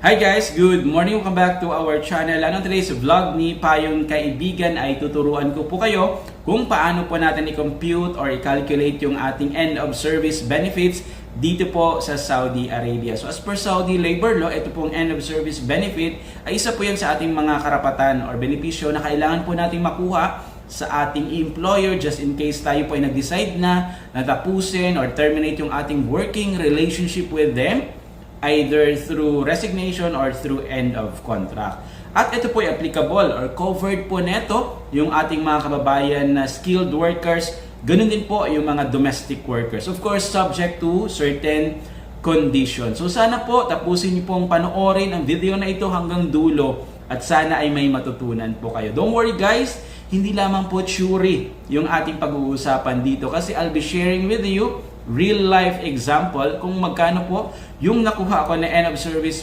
Hi guys! Good morning! Welcome back to our channel. Ano today's vlog ni Payon Kaibigan ay tuturuan ko po kayo kung paano po natin i-compute or i-calculate yung ating end of service benefits dito po sa Saudi Arabia. So as per Saudi Labor Law, ito pong end of service benefit ay isa po yan sa ating mga karapatan or benepisyo na kailangan po nating makuha sa ating employer just in case tayo po ay nag-decide na natapusin or terminate yung ating working relationship with them, either through resignation or through end of contract. At ito po ay applicable or covered po neto yung ating mga kababayan na skilled workers, ganun din po yung mga domestic workers. Of course, subject to certain conditions. So sana po tapusin niyo pong panoorin ang video na ito hanggang dulo at sana ay may matutunan po kayo. Don't worry guys, hindi lamang po theory yung ating pag-uusapan dito kasi I'll be sharing with you real life example kung magkano po yung nakuha ko na end of service